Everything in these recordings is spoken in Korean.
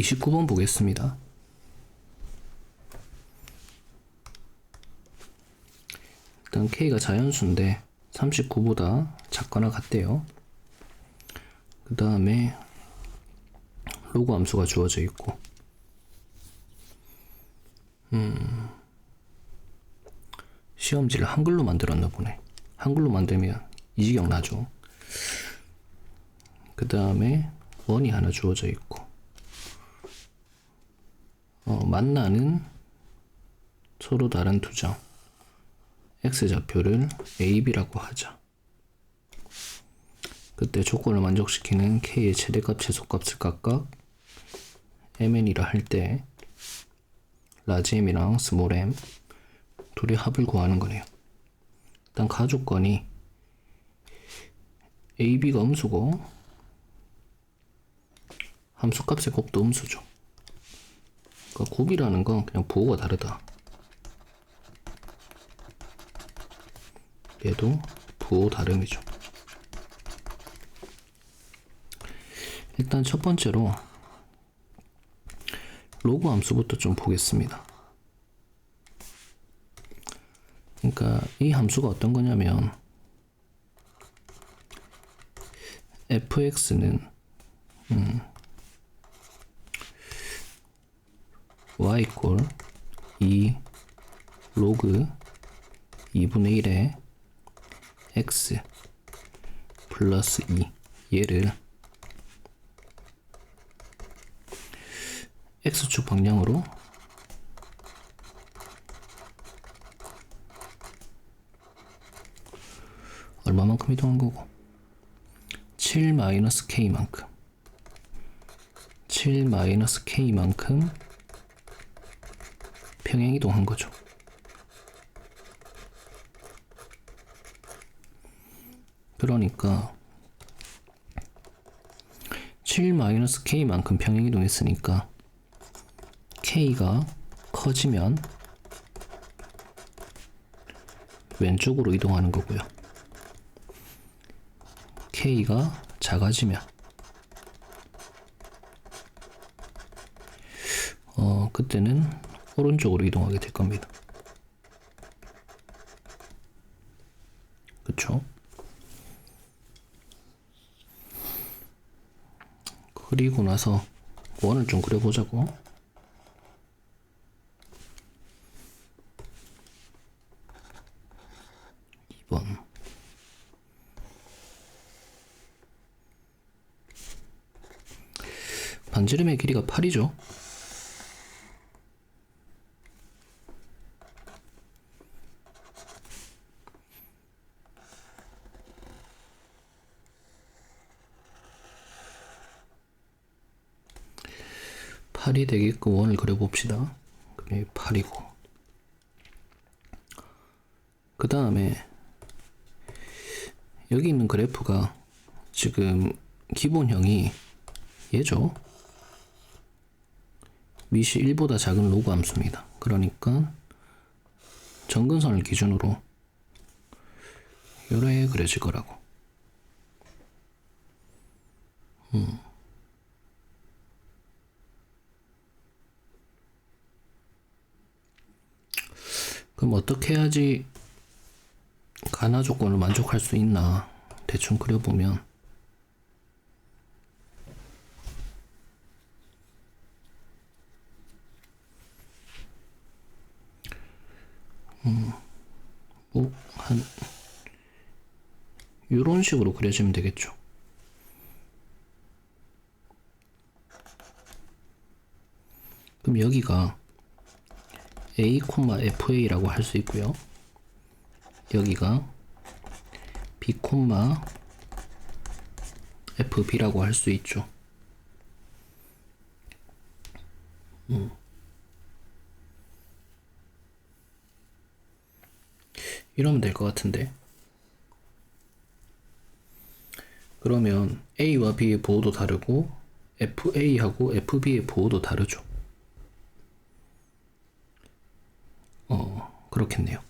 29번 보겠습니다. 일단 K가 자연수인데 39보다 작거나 같대요. 그 다음에 로그 함수가 주어져 있고 시험지를 한글로 만들었나 보네. 한글로 만들면 이 지경 나죠. 그 다음에 원이 하나 주어져 있고 만나는 서로 다른 두 점 X좌표를 A, B라고 하자. 그때 조건을 만족시키는 K의 최대값, 최소값을 각각 MN이라 할 때 라지 M이랑 스몰 m 둘의 합을 구하는 거네요. 일단 가조건이 A, B가 음수고 함수값의 곱도 음수죠. 그러니까 곱이라는 건 그냥 부호가 다르다. 얘도 부호 다름이죠. 일단 첫 번째로 로그 함수부터 좀 보겠습니다. 그러니까 이 함수가 어떤 거냐면 fx는 y 꼴 2 로그 2분의 1에 x 플러스 2 얘를 x축 방향으로 얼마만큼 이동한 거고 7-k만큼 7-k만큼 평행 이동한 거죠. 그러니까 7-k만큼 평행 이동했으니까 k가 커지면 왼쪽으로 이동하는 거고요. k가 작아지면 그때는 오른쪽으로 이동하게 될 겁니다. 그쵸? 그리고 나서 원을 좀 그려보자고. 반지름의 길이가 8이죠. 팔이 되게끔 원을 그려봅시다. 그게 8이고 그 다음에 여기 있는 그래프가 지금 기본형이 얘죠. 미시 1보다 작은 로그 함수입니다. 그러니까 점근선을 기준으로 요래 그려질 거라고. 그럼 어떻게 해야지 가나 조건을 만족할 수 있나 대충 그려보면 뭐 한 요런 식으로 그려지면 되겠죠. 그럼 여기가 a, fa라고 할 수 있고요. 여기가 b, fb라고 할 수 있죠. 이러면 될 것 같은데. 그러면 A와 B의 보호도 다르고 FA하고 FB의 보호도 다르죠. 그렇겠네요.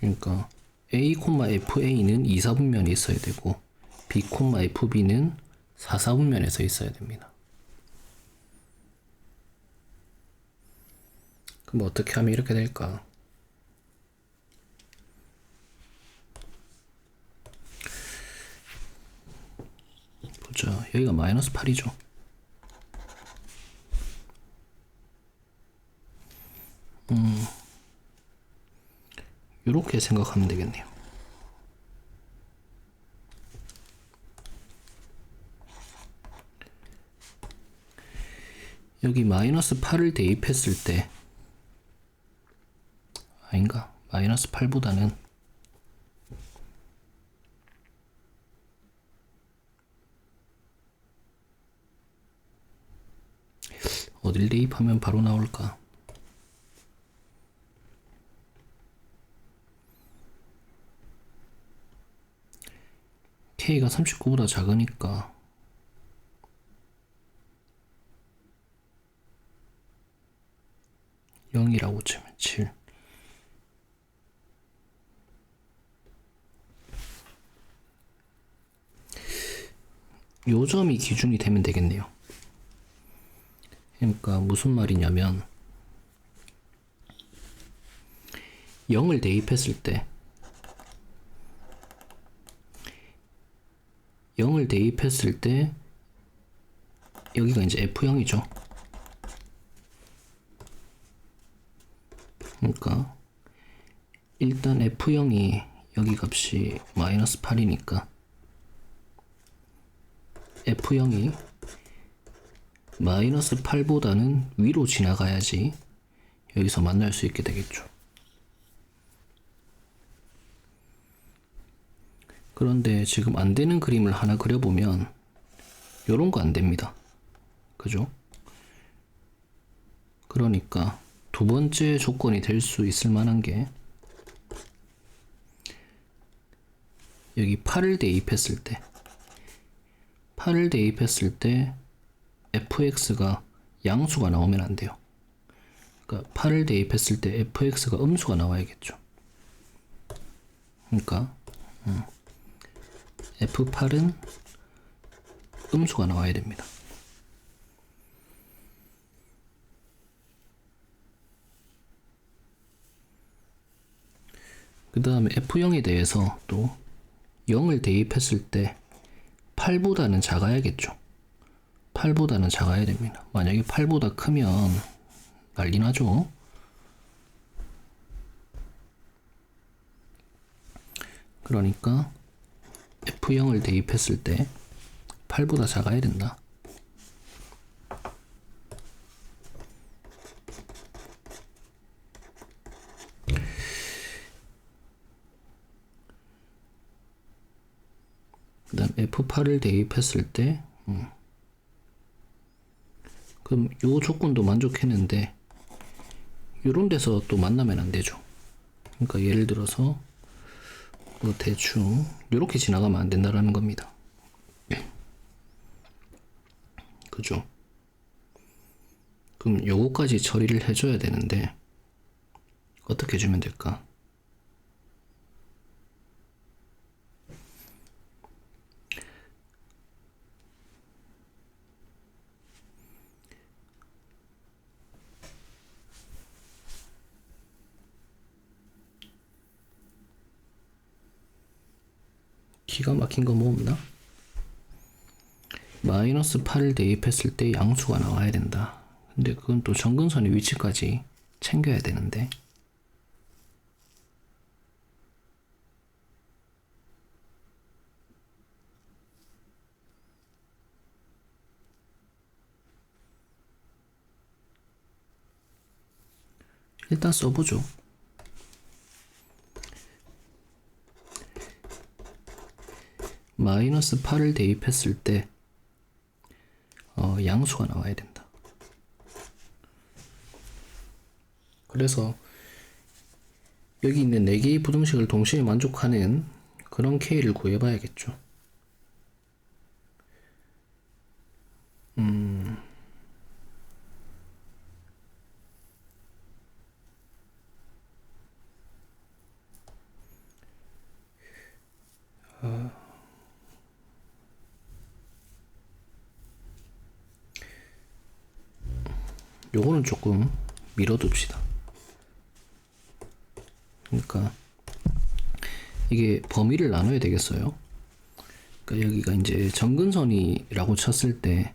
그러니까 A, FA는 2, 4분면에 있어야 되고 B, FB는 4, 4분면에서 있어야 됩니다. 그럼 어떻게 하면 이렇게 될까? 보자. 여기가 마이너스 8이죠. 이렇게 생각하면 되겠네요. 여기 마이너스 8을 대입했을 때, 아닌가? 마이너스 8보다는 어딜 대입하면 바로 나올까? K가 39보다 작으니까 0이라고 치면 7. 요 점이 기준이 되면 되겠네요. 그러니까 무슨 말이냐면 0을 대입했을 때 0을 대입했을 때 여기가 이제 F0이죠. 그러니까 일단 F0이 여기 값이 마이너스 8이니까 F0이 마이너스 8보다는 위로 지나가야지 여기서 만날 수 있게 되겠죠. 그런데 지금 안 되는 그림을 하나 그려보면 요런 거 안 됩니다. 그죠? 그러니까 두 번째 조건이 될 수 있을 만한 게 여기 8을 대입했을 때 8을 대입했을 때 fx가 양수가 나오면 안 돼요. 그러니까 8을 대입했을 때 fx가 음수가 나와야겠죠. 그러니까 f8은 음수가 나와야 됩니다. 그 다음에 f0에 대해서 또 0을 대입했을 때 8보다는 작아야겠죠. 8보다는 작아야 됩니다. 만약에 8보다 크면 난리 나죠. 그러니까 f0을 대입했을 때 8보다 작아야 된다. 그 다음 f8을 대입했을 때 그럼 요 조건도 만족했는데 요런 데서 또 만나면 안 되죠. 그러니까 예를 들어서 뭐 대충 요렇게 지나가면 안 된다라는 겁니다. 그죠? 그럼 요거까지 처리를 해줘야 되는데 어떻게 해주면 될까? 기가 막힌 거 뭐 없나? 마이너스 8을 대입했을 때 양수가 나와야 된다. 근데 그건 또 점근선의 위치까지 챙겨야 되는데 일단 써보죠. 마이너스 8을 대입했을 때 양수가 나와야 된다. 그래서 여기 있는 4개의 부등식을 동시에 만족하는 그런 K를 구해봐야겠죠. 요거는 조금 밀어둡시다. 그러니까 이게 범위를 나눠야 되겠어요. 그러니까 여기가 이제 정근선이라고 쳤을 때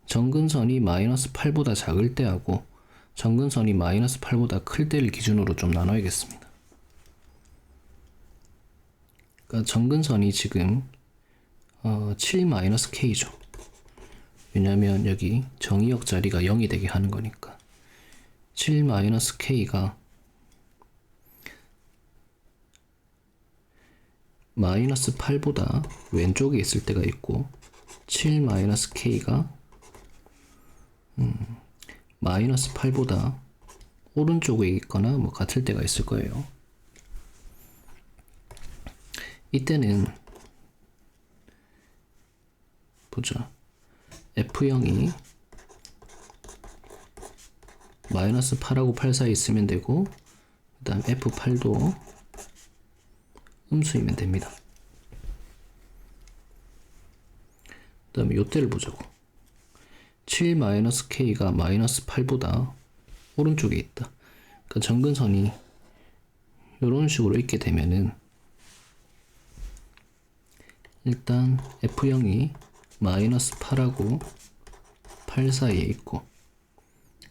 정근선이 마이너스 8보다 작을 때하고 정근선이 마이너스 8보다 클 때를 기준으로 좀 나눠야겠습니다. 그러니까 정근선이 지금 7-k죠. 왜냐면 여기 정의역 자리가 0이 되게 하는 거니까 7-k가 마이너스 8보다 왼쪽에 있을 때가 있고 7-k가 마이너스 8보다 오른쪽에 있거나 뭐 같을 때가 있을 거예요. 이때는 보자. F0이 마이너스 8하고 8 사이 있으면 되고 그 다음 F8도 음수이면 됩니다. 그 다음에 요때를 보자고. 7-k가 마이너스 8보다 오른쪽에 있다. 그러니까 정근선이 이런 식으로 있게 되면은 일단 F0이 마이너스 8하고 8 사이에 있고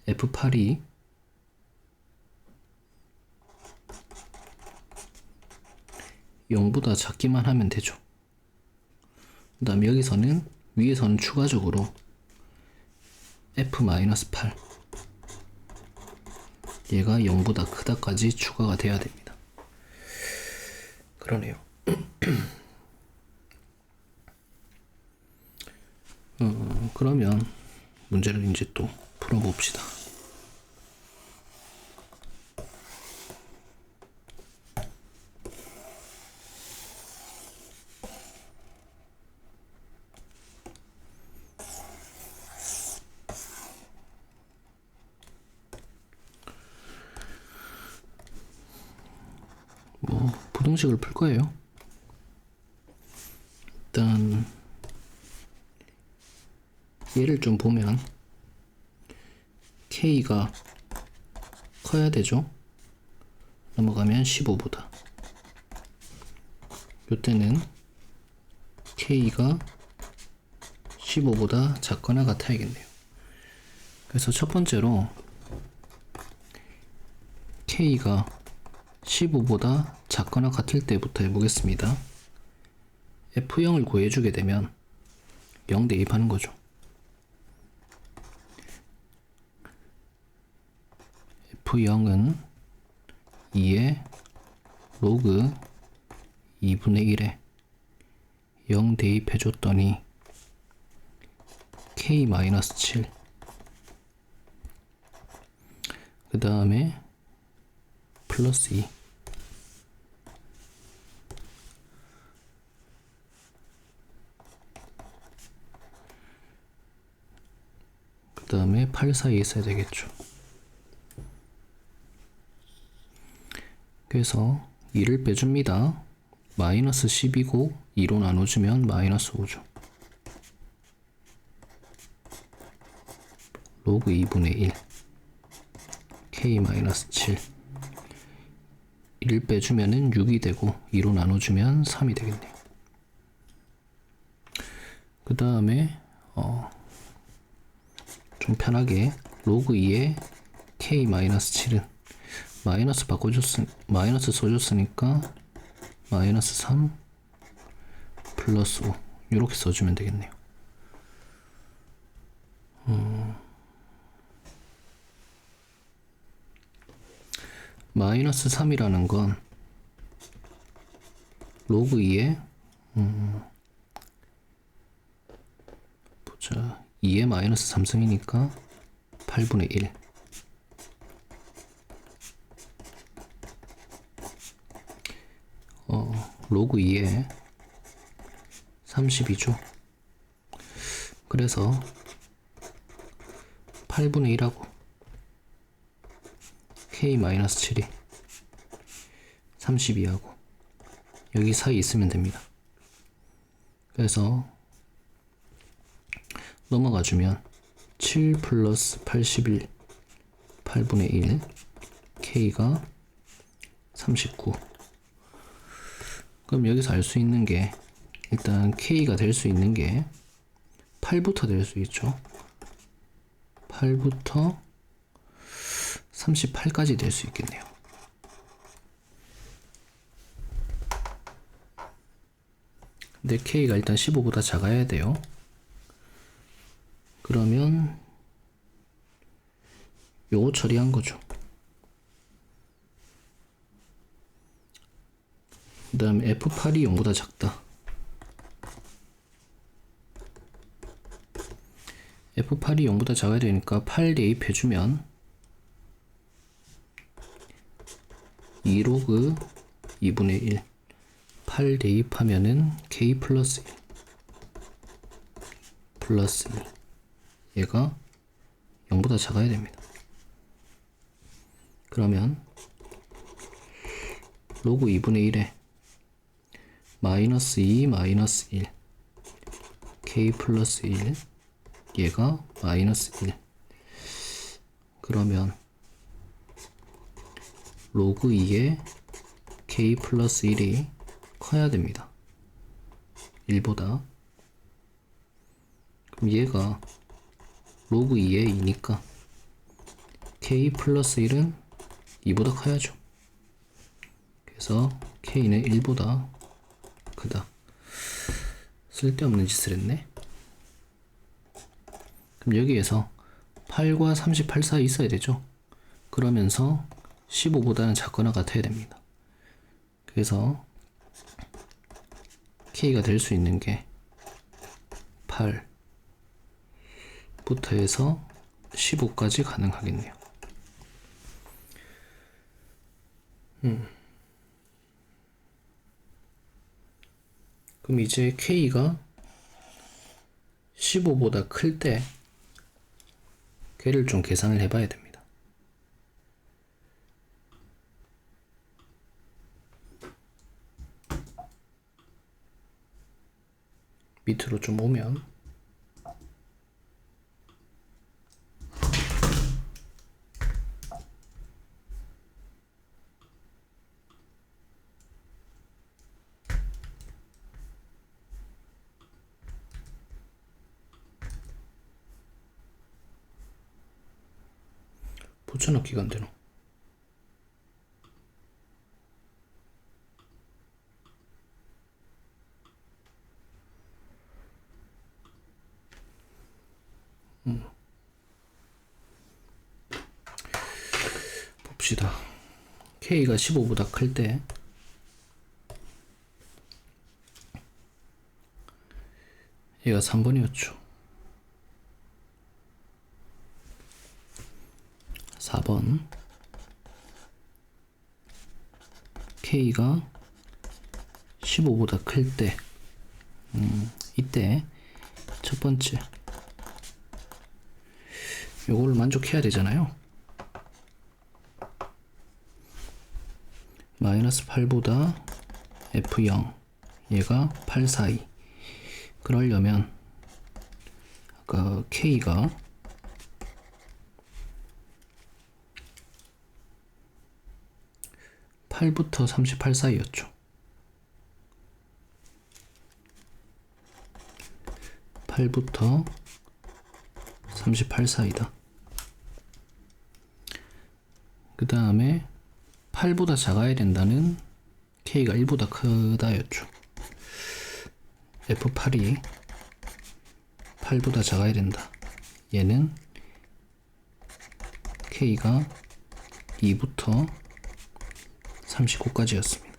F8이 (0보다) 작기만 하면 되죠. 그 다음에 여기서는 위에서는 추가적으로 F-8 얘가 0보다 크다까지 추가가 돼야 됩니다. 그러네요. 그러면 문제를 이제 또 풀어봅시다. 뭐 부등식을 풀 거예요. 일단 얘를 좀 보면 K가 커야 되죠. 넘어가면 15보다. 요때는 K가 15보다 작거나 같아야겠네요. 그래서 첫 번째로 K가 15보다 작거나 같을 때부터 해보겠습니다. F0을 구해주게 되면 0 대입하는 거죠. F0은 2에 로그 2분의 1에 0 대입해줬더니 K-7 그 다음에 플러스 2 그 다음에 8 사이에 있어야 되겠죠. 그래서 2를 빼줍니다. 마이너스 10이고 2로 나눠주면 마이너스 5죠. 로그 2분의 1 K-7 1을 빼주면은 6이 되고 2로 나눠주면 3이 되겠네요. 그 다음에 좀 편하게 로그 2의 K-7은 마이너스 마이너스 써줬으니까 마이너스 3 플러스 5 이렇게 써주면 되겠네요. 마이너스 3이라는 건 로그 2에 보자 2에 마이너스 3승이니까 8분의 1 로그 2에 32죠. 그래서 8분의 1하고 K-7이 32하고 여기 사이 있으면 됩니다. 그래서 넘어가주면 7 플러스 81 8분의 1 K가 39. 그럼 여기서 알 수 있는 게 일단 K가 될 수 있는 게 8부터 될 수 있죠. 8부터 38까지 될 수 있겠네요. 근데 K가 일단 15보다 작아야 돼요. 그러면 요거 처리한 거죠. 그 다음에 F8이 0보다 작다. F8이 0보다 작아야 되니까 8 대입해주면 2로그 2분의 1 8 대입하면은 K 플러스 1 플러스 2 얘가 0보다 작아야 됩니다. 그러면 로그 2분의 1에 마이너스 2 마이너스 1 K 플러스 1 얘가 마이너스 1 그러면 로그 2에 K 플러스 1이 커야 됩니다. 1보다. 그럼 얘가 로그 2에 2니까 K 플러스 1은 2보다 커야죠. 그래서 K는 1보다 크다. 쓸데없는 짓을 했네. 그럼 여기에서 8과 38 사이 있어야 되죠. 그러면서 15보다는 작거나 같아야 됩니다. 그래서 K가 될 수 있는 게 8부터 해서 15까지 가능하겠네요. 그럼 이제 K가 15보다 클 때 걔를 좀 계산을 해봐야 됩니다. 밑으로 좀 오면 붙여넣기가 안 되노? 봅시다. K가 15보다 클 때 얘가 3번이었죠. 4번 K가 15보다 클 때 이때 첫 번째 요거를 만족해야 되잖아요. 마이너스 8보다 F0 얘가 8 사이. 그러려면 아까 K가 8부터 38 사이였죠. 8부터 38 사이다. 그 다음에 8보다 작아야 된다는 K가 1보다 크다였죠. F8이 8보다 작아야 된다. 얘는 K가 2부터 39까지였습니다.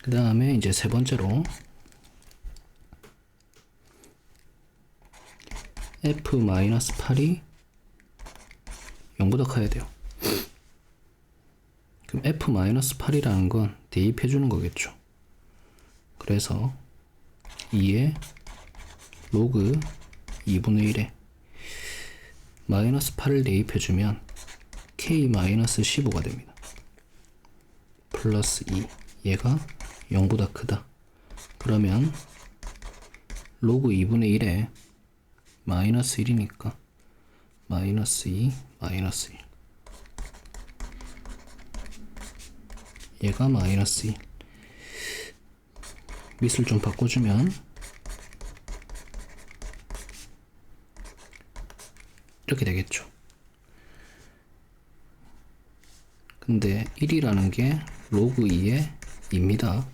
그 다음에 이제 세 번째로 F-8이 0보다 커야 돼요. 그럼 F-8이라는 건 대입해주는 거겠죠. 그래서 2에 로그 2분의 1에 마이너스 8을 대입해주면 K-15가 됩니다. 플러스 2 얘가 0보다 크다. 그러면 로그 2분의 1에 마이너스 1이니까 마이너스 2 마이너스 1 얘가 마이너스 1. 밑을 좀 바꿔주면 이렇게 되겠죠. 근데 1이라는 게 로그 2의 2입니다.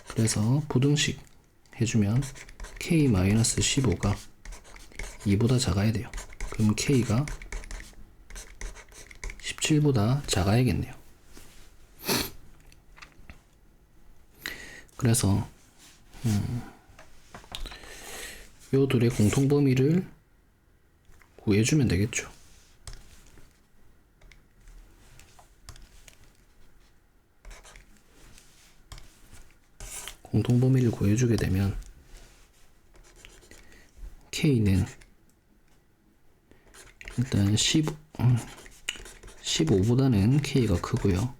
그래서 부등식 해주면 k-15가 2보다 작아야 돼요. 그럼 k가 17보다 작아야겠네요. 그래서 요 둘의 공통범위를 구해주면 되겠죠. 공통범위를 구해주게 되면 K는 일단 15보다는 K가 크고요.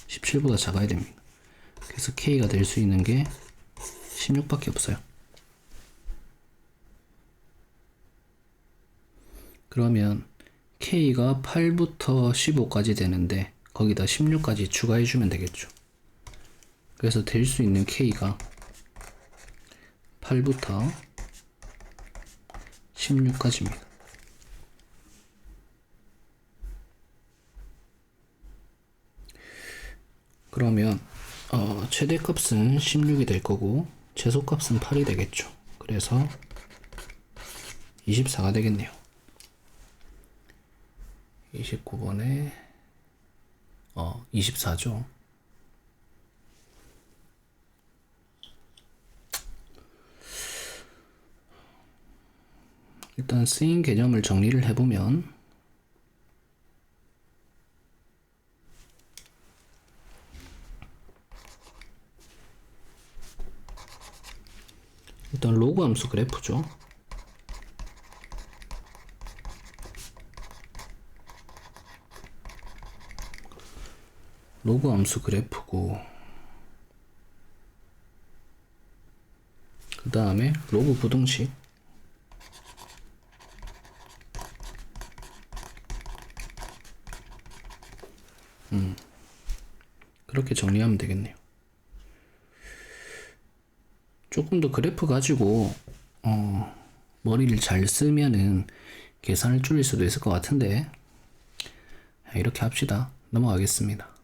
17보다 작아야 됩니다. 그래서 K가 될 수 있는 게 16밖에 없어요. 그러면 K가 8부터 15까지 되는데 거기다 16까지 추가해주면 되겠죠. 그래서 될 수 있는 K가 8부터 16까지입니다. 그러면 최대값은 16이 될 거고 최소값은 8이 되겠죠. 그래서 24가 되겠네요. 29번에 24죠. 일단 쓰인 개념을 정리를 해보면 일단 로그 함수 그래프죠. 로그 함수 그래프고 그 다음에 로그 부등식 그렇게 정리하면 되겠네요. 조금 더 그래프 가지고 머리를 잘 쓰면은 계산을 줄일 수도 있을 것 같은데 이렇게 합시다. 넘어가겠습니다.